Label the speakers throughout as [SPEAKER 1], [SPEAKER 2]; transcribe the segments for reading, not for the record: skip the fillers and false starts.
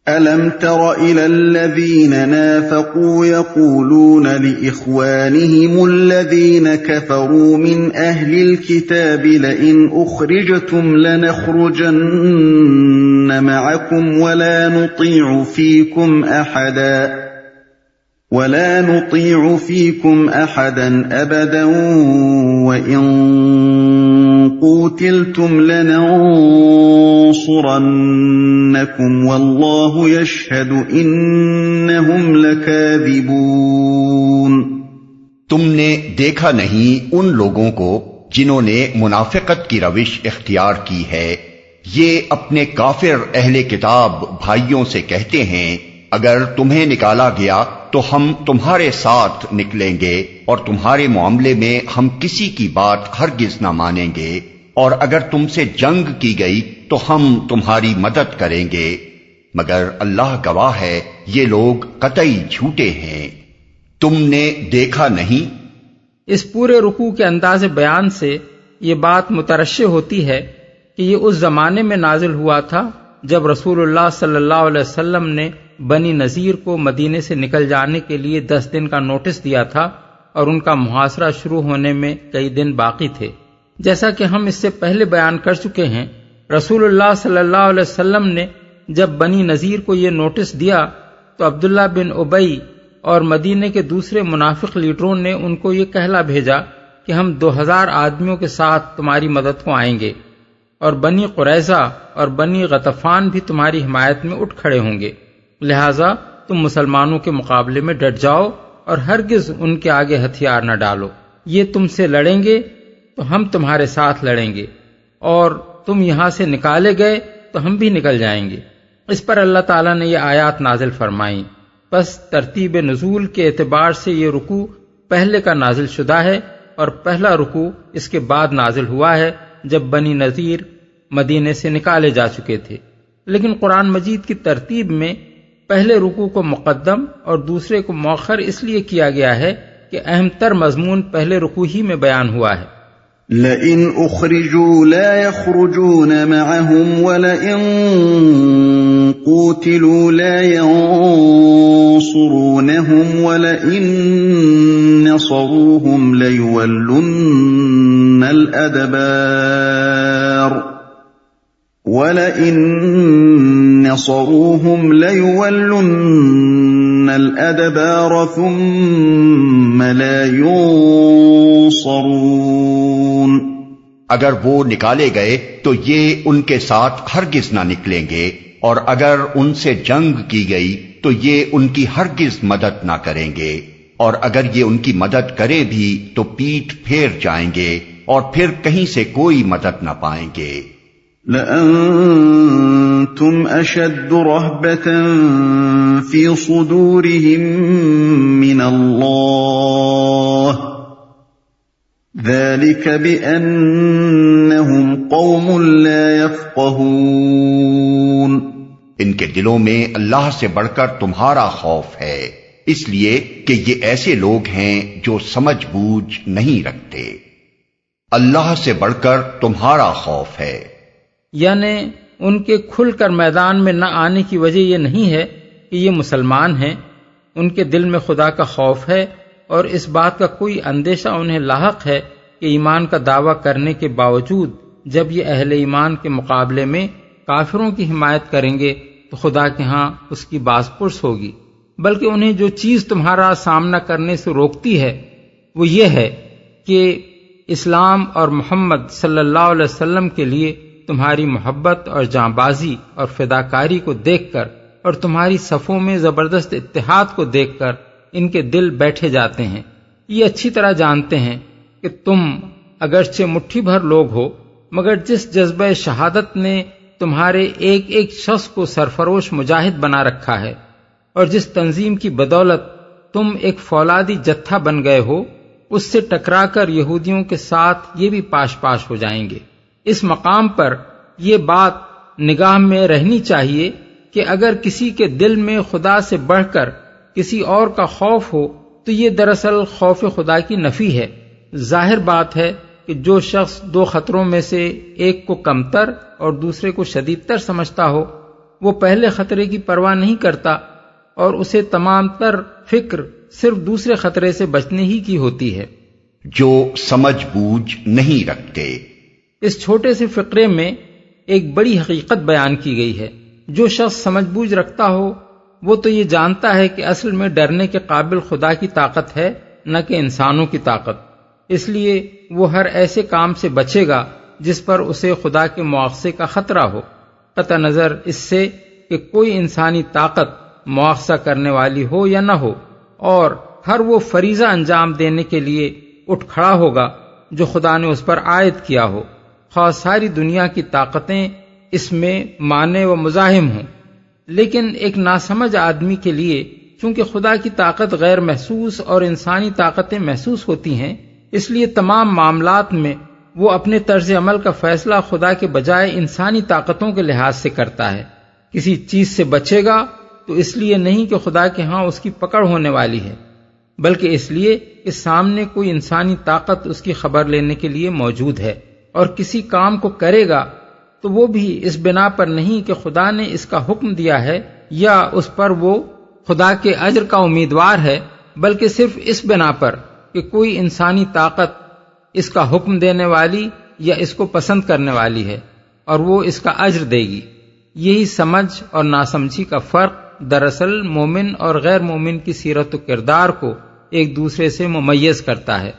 [SPEAKER 1] أَلَمْ تَرَ إِلَى الَّذِينَ نَافَقُوا يَقُولُونَ لِإِخْوَانِهِمُ الَّذِينَ كَفَرُوا مِنْ أَهْلِ الْكِتَابِ لَئِنْ أُخْرِجْتُمْ لَنَخْرُجَنَّ مَعَكُمْ وَلَا نُطِيعُ فِيكُمْ أَحَدًا أَبَدًا وَإِنْ قُوتِلْتُمْ لَنَنصُرَنَّكُمْ وَاللَّهُ يَشْهَدُ إِنَّهُمْ لَكَاذِبُونَ۔
[SPEAKER 2] تم نے دیکھا نہیں ان لوگوں کو جنہوں نے منافقت کی روش اختیار کی ہے، یہ اپنے کافر اہل کتاب بھائیوں سے کہتے ہیں اگر تمہیں نکالا گیا تو ہم تمہارے ساتھ نکلیں گے اور تمہارے معاملے میں ہم کسی کی بات ہرگز نہ مانیں گے، اور اگر تم سے جنگ کی گئی تو ہم تمہاری مدد کریں گے، مگر اللہ گواہ ہے یہ لوگ قطعی جھوٹے ہیں۔ تم نے دیکھا نہیں؟
[SPEAKER 3] اس پورے رکوع کے انداز بیان سے یہ بات مترشح ہوتی ہے کہ یہ اس زمانے میں نازل ہوا تھا جب رسول اللہ صلی اللہ علیہ وسلم نے بنی نذیر کو مدینے سے نکل جانے کے لیے 10 دن کا نوٹس دیا تھا اور ان کا محاصرہ شروع ہونے میں کئی دن باقی تھے۔ جیسا کہ ہم اس سے پہلے بیان کر چکے ہیں، رسول اللہ صلی اللہ علیہ وسلم نے جب بنی نذیر کو یہ نوٹس دیا تو عبداللہ بن ابی اور مدینے کے دوسرے منافق لیڈروں نے ان کو یہ کہلا بھیجا کہ ہم 2000 آدمیوں کے ساتھ تمہاری مدد کو آئیں گے، اور بنی قریظہ اور بنی غطفان بھی تمہاری حمایت میں اٹھ کھڑے ہوں گے، لہذا تم مسلمانوں کے مقابلے میں ڈٹ جاؤ اور ہرگز ان کے آگے ہتھیار نہ ڈالو۔ یہ تم سے لڑیں گے تو ہم تمہارے ساتھ لڑیں گے، اور تم یہاں سے نکالے گئے تو ہم بھی نکل جائیں گے۔ اس پر اللہ تعالیٰ نے یہ آیات نازل فرمائیں۔ پس ترتیب نزول کے اعتبار سے یہ رکوع پہلے کا نازل شدہ ہے، اور پہلا رکوع اس کے بعد نازل ہوا ہے جب بنی نذیر مدینے سے نکالے جا چکے تھے۔ لیکن قرآن مجید کی ترتیب میں پہلے رکوع کو مقدم اور دوسرے کو مؤخر اس لیے کیا گیا ہے کہ اہم تر مضمون پہلے رکوع ہی میں بیان ہوا ہے۔
[SPEAKER 1] لَئِنْ أُخْرِجُوا لَا يَخْرُجُونَ مَعَهُمْ وَلَئِنْ قُوتِلُوا لَا يَنصُرُونَهُمْ وَلَئِنْ نَصَرُوهُمْ لَيُوَلُّنَّ الْأَدْبَارَ ثُمَّ لَا يُنصَرُونَ۔
[SPEAKER 2] اگر وہ نکالے گئے تو یہ ان کے ساتھ ہرگز نہ نکلیں گے، اور اگر ان سے جنگ کی گئی تو یہ ان کی ہرگز مدد نہ کریں گے، اور اگر یہ ان کی مدد کرے بھی تو پیٹھ پھیر جائیں گے اور پھر کہیں سے کوئی مدد نہ پائیں گے۔
[SPEAKER 1] لَأَنْتُمْ أَشَدُّ رَهْبَةً فِي صُدُورِهِمْ مِنَ اللَّهِ ذَلِكَ بِأَنَّهُمْ قَوْمٌ لَا يَفْقَهُونَ۔
[SPEAKER 2] ان کے دلوں میں اللہ سے بڑھ کر تمہارا خوف ہے، اس لیے کہ یہ ایسے لوگ ہیں جو سمجھ بوجھ نہیں رکھتے۔ اللہ سے بڑھ کر تمہارا خوف ہے،
[SPEAKER 3] یعنی ان کے کھل کر میدان میں نہ آنے کی وجہ یہ نہیں ہے کہ یہ مسلمان ہیں، ان کے دل میں خدا کا خوف ہے، اور اس بات کا کوئی اندیشہ انہیں لاحق ہے کہ ایمان کا دعویٰ کرنے کے باوجود جب یہ اہل ایمان کے مقابلے میں کافروں کی حمایت کریں گے تو خدا کے ہاں اس کی باز پرس ہوگی۔ بلکہ انہیں جو چیز تمہارا سامنا کرنے سے روکتی ہے وہ یہ ہے کہ اسلام اور محمد صلی اللہ علیہ وسلم کے لیے تمہاری محبت اور جاں بازی اور فداکاری کو دیکھ کر اور تمہاری صفوں میں زبردست اتحاد کو دیکھ کر ان کے دل بیٹھے جاتے ہیں۔ یہ اچھی طرح جانتے ہیں کہ تم اگرچہ مٹھی بھر لوگ ہو، مگر جس جذبہ شہادت نے تمہارے ایک ایک شخص کو سرفروش مجاہد بنا رکھا ہے، اور جس تنظیم کی بدولت تم ایک فولادی جتھا بن گئے ہو، اس سے ٹکرا کر یہودیوں کے ساتھ یہ بھی پاش پاش ہو جائیں گے۔ اس مقام پر یہ بات نگاہ میں رہنی چاہیے کہ اگر کسی کے دل میں خدا سے بڑھ کر کسی اور کا خوف ہو تو یہ دراصل خوف خدا کی نفی ہے۔ ظاہر بات ہے کہ جو شخص دو خطروں میں سے ایک کو کمتر اور دوسرے کو شدید تر سمجھتا ہو وہ پہلے خطرے کی پرواہ نہیں کرتا اور اسے تمام تر فکر صرف دوسرے خطرے سے بچنے ہی کی ہوتی ہے۔
[SPEAKER 2] جو سمجھ بوجھ نہیں رکھتے۔
[SPEAKER 3] اس چھوٹے سے فقرے میں ایک بڑی حقیقت بیان کی گئی ہے۔ جو شخص سمجھ بوجھ رکھتا ہو وہ تو یہ جانتا ہے کہ اصل میں ڈرنے کے قابل خدا کی طاقت ہے، نہ کہ انسانوں کی طاقت، اس لیے وہ ہر ایسے کام سے بچے گا جس پر اسے خدا کے مواخذے کا خطرہ ہو، قطع نظر اس سے کہ کوئی انسانی طاقت مواخذہ کرنے والی ہو یا نہ ہو، اور ہر وہ فریضہ انجام دینے کے لیے اٹھ کھڑا ہوگا جو خدا نے اس پر عائد کیا ہو، خواہ ساری دنیا کی طاقتیں اس میں مانع و مزاحم ہوں۔ لیکن ایک ناسمجھ آدمی کے لیے چونکہ خدا کی طاقت غیر محسوس اور انسانی طاقتیں محسوس ہوتی ہیں، اس لیے تمام معاملات میں وہ اپنے طرز عمل کا فیصلہ خدا کے بجائے انسانی طاقتوں کے لحاظ سے کرتا ہے۔ کسی چیز سے بچے گا تو اس لیے نہیں کہ خدا کے ہاں اس کی پکڑ ہونے والی ہے، بلکہ اس لیے کہ سامنے کوئی انسانی طاقت اس کی خبر لینے کے لیے موجود ہے، اور کسی کام کو کرے گا تو وہ بھی اس بنا پر نہیں کہ خدا نے اس کا حکم دیا ہے یا اس پر وہ خدا کے اجر کا امیدوار ہے، بلکہ صرف اس بنا پر کہ کوئی انسانی طاقت اس کا حکم دینے والی یا اس کو پسند کرنے والی ہے اور وہ اس کا اجر دے گی۔ یہی سمجھ اور ناسمجھی کا فرق دراصل مومن اور غیر مومن کی سیرت و کردار کو ایک دوسرے سے ممیز کرتا ہے۔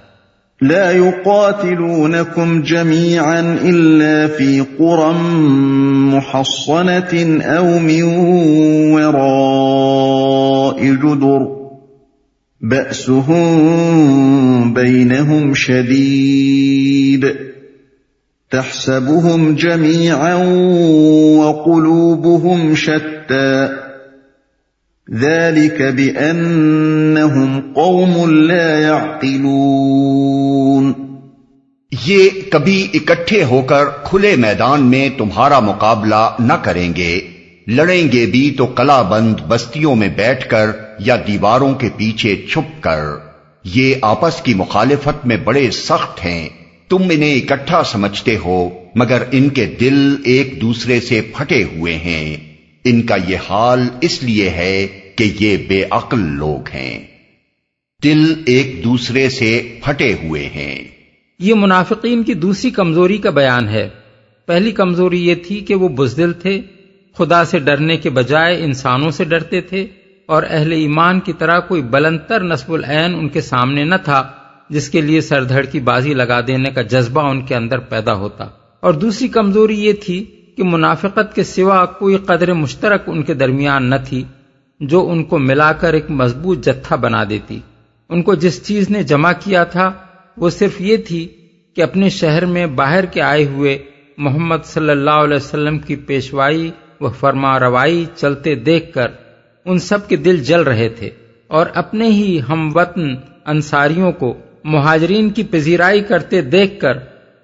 [SPEAKER 1] لا يقاتلونكم جميعا إلا في قرى محصنة أو من وراء جدر بأسهم بينهم شديد تحسبهم جميعا وقلوبهم شتى ذلك بأنهم قوم لا يعقلون۔
[SPEAKER 2] یہ کبھی اکٹھے ہو کر کھلے میدان میں تمہارا مقابلہ نہ کریں گے، لڑیں گے بھی تو قلعہ بند بستیوں میں بیٹھ کر یا دیواروں کے پیچھے چھپ کر۔ یہ آپس کی مخالفت میں بڑے سخت ہیں، تم انہیں اکٹھا سمجھتے ہو مگر ان کے دل ایک دوسرے سے پھٹے ہوئے ہیں۔ ان کا یہ حال اس لیے ہے کہ یہ بے عقل لوگ ہیں، دل ایک دوسرے سے پھٹے ہوئے ہیں۔
[SPEAKER 3] یہ منافقین کی دوسری کمزوری کا بیان ہے۔ پہلی کمزوری یہ تھی کہ وہ بزدل تھے، خدا سے ڈرنے کے بجائے انسانوں سے ڈرتے تھے، اور اہل ایمان کی طرح کوئی بلندتر نصب العین ان کے سامنے نہ تھا جس کے لیے سر دھڑ کی بازی لگا دینے کا جذبہ ان کے اندر پیدا ہوتا۔ اور دوسری کمزوری یہ تھی کہ منافقت کے سوا کوئی قدر مشترک ان کے درمیان نہ تھی جو ان کو ملا کر ایک مضبوط جتھا بنا دیتی۔ ان کو جس چیز نے جمع کیا تھا وہ صرف یہ تھی کہ اپنے شہر میں باہر کے آئے ہوئے محمد صلی اللہ علیہ وسلم کی پیشوائی و فرما روائی چلتے دیکھ کر ان سب کے دل جل رہے تھے، اور اپنے ہی ہم وطن انصاریوں کو مہاجرین کی پذیرائی کرتے دیکھ کر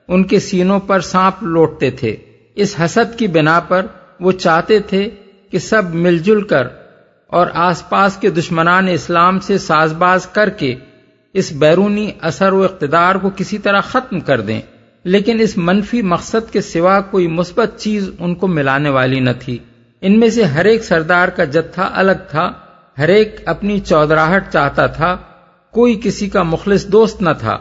[SPEAKER 3] ان کے سینوں پر سانپ لوٹتے تھے۔ اس حسد کی بنا پر وہ چاہتے تھے کہ سب مل جل کر اور آس پاس کے دشمنان اسلام سے ساز باز کر کے اس بیرونی اثر و اقتدار کو کسی طرح ختم کر دیں، لیکن اس منفی مقصد کے سوا کوئی مثبت چیز ان کو ملانے والی نہ تھی۔ ان میں سے ہر ایک سردار کا جتھا الگ تھا، ہر ایک اپنی چودراہٹ چاہتا تھا، کوئی کسی کا مخلص دوست نہ تھا،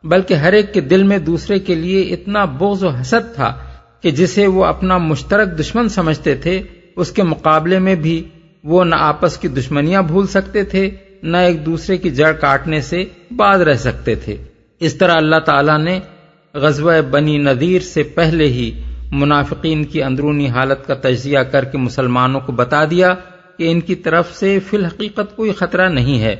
[SPEAKER 3] بلکہ ہر ایک کے دل میں دوسرے کے لیے اتنا بغض و حسد تھا کہ جسے وہ اپنا مشترک دشمن سمجھتے تھے اس کے مقابلے میں بھی وہ نہ آپس کی دشمنیاں بھول سکتے تھے نہ ایک دوسرے کی جڑ کاٹنے سے باز رہ سکتے تھے۔ اس طرح اللہ تعالیٰ نے غزوہ بنی نذیر سے پہلے ہی منافقین کی اندرونی حالت کا تجزیہ کر کے مسلمانوں کو بتا دیا کہ ان کی طرف سے فی الحقیقت کوئی خطرہ نہیں ہے،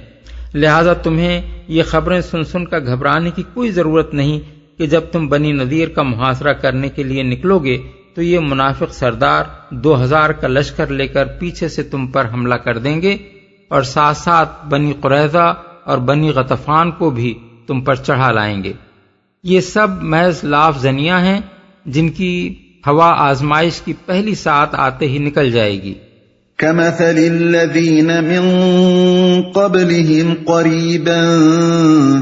[SPEAKER 3] لہذا تمہیں یہ خبریں سن سن کر گھبرانے کی کوئی ضرورت نہیں کہ جب تم بنی نذیر کا محاصرہ کرنے کے لیے نکلو گے تو یہ منافق سردار 2000 کا لشکر لے کر پیچھے سے تم پر حملہ کر دیں گے، اور ساتھ ساتھ بنی قریظہ اور بنی غطفان کو بھی تم پر چڑھا لائیں گے۔ یہ سب محض لاف زنیاں ہیں جن کی ہوا آزمائش کی پہلی ساعت آتے ہی نکل جائے گی۔
[SPEAKER 1] كمثل الذين من قبلهم قريبا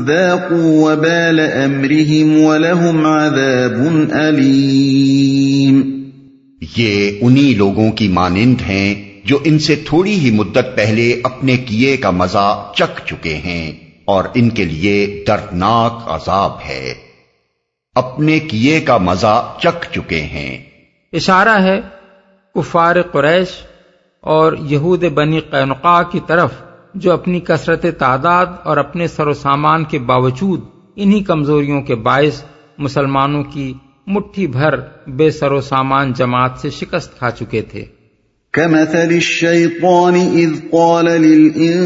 [SPEAKER 1] ذاقوا وبال أمرهم ولهم عذاب أليم۔
[SPEAKER 2] یہ انہی لوگوں کی مانند ہیں جو ان سے تھوڑی ہی مدت پہلے اپنے کیے کا مزہ چکھ چکے ہیں اور ان کے لیے دردناک عذاب ہے۔ اپنے کیے کا مزہ چکھ چکے ہیں،
[SPEAKER 3] اشارہ ہے کفار قریش اور یہود بنی قینقاع کی طرف، جو اپنی کثرت تعداد اور اپنے سر و سامان کے باوجود انہی کمزوریوں کے باعث مسلمانوں کی مٹھی بھر بے سر و سامان جماعت سے شکست کھا چکے تھے۔
[SPEAKER 1] كمثل الشيطان إذ قال للإنسان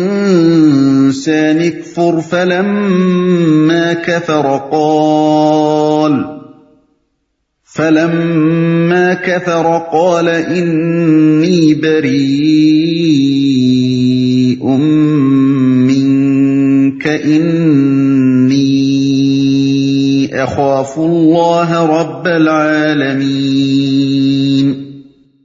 [SPEAKER 1] اكفر فلما كفر قال إني بريء منك إني أخاف الله رب العالمين۔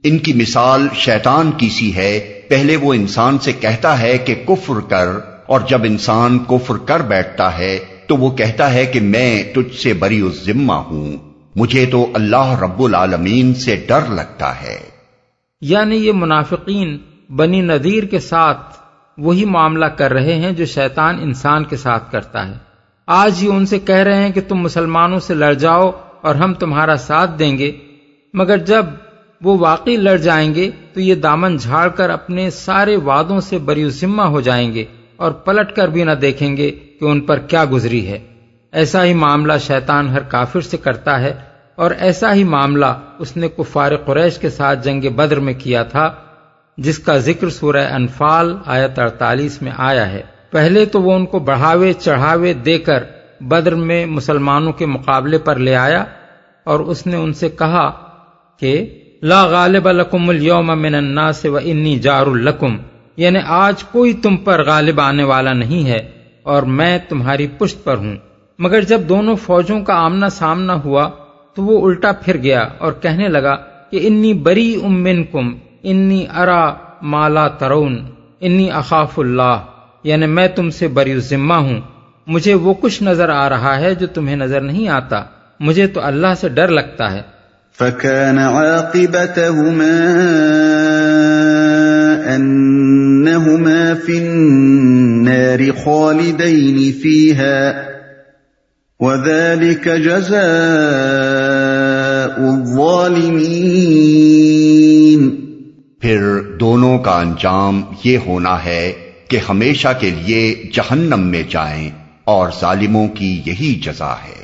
[SPEAKER 2] ان کی مثال شیطان کی سی ہے، پہلے وہ انسان سے کہتا ہے کہ کفر کر، اور جب انسان کفر کر بیٹھتا ہے تو وہ کہتا ہے کہ میں تجھ سے بری الذمہ ہوں، مجھے تو اللہ رب العالمین سے ڈر لگتا ہے۔
[SPEAKER 3] یعنی یہ منافقین بنی نذیر کے ساتھ وہی معاملہ کر رہے ہیں جو شیطان انسان کے ساتھ کرتا ہے۔ آج یہ ان سے کہہ رہے ہیں کہ تم مسلمانوں سے لڑ جاؤ اور ہم تمہارا ساتھ دیں گے، مگر جب وہ واقعی لڑ جائیں گے تو یہ دامن جھاڑ کر اپنے سارے وعدوں سے بری الذمہ ہو جائیں گے اور پلٹ کر بھی نہ دیکھیں گے کہ ان پر کیا گزری ہے۔ ایسا ہی معاملہ شیطان ہر کافر سے کرتا ہے، اور ایسا ہی معاملہ اس نے کفار قریش کے ساتھ جنگ بدر میں کیا تھا، جس کا ذکر سورہ انفال آیت 48 میں آیا ہے۔ پہلے تو وہ ان کو بڑھاوے چڑھاوے دے کر بدر میں مسلمانوں کے مقابلے پر لے آیا، اور اس نے ان سے کہا کہ لا غالب لکم اليوم من الناس وانی جار لکم، یعنی آج کوئی تم پر غالب آنے والا نہیں ہے اور میں تمہاری پشت پر ہوں۔ مگر جب دونوں فوجوں کا آمنا سامنا ہوا تو وہ الٹا پھر گیا اور کہنے لگا کہ انی بریء منکم انی ارا ما لا ترون انی اخاف اللہ، یعنی میں تم سے بری الذمہ ہوں، مجھے وہ کچھ نظر آ رہا ہے جو تمہیں نظر نہیں آتا، مجھے تو اللہ سے ڈر لگتا ہے۔
[SPEAKER 1] فكان عاقبتهما أنهما في النار خالدين فيها وذلك جزاء الظالمين۔
[SPEAKER 2] پھر دونوں کا انجام یہ ہونا ہے کہ ہمیشہ کے لیے جہنم میں جائیں، اور ظالموں کی یہی جزا ہے۔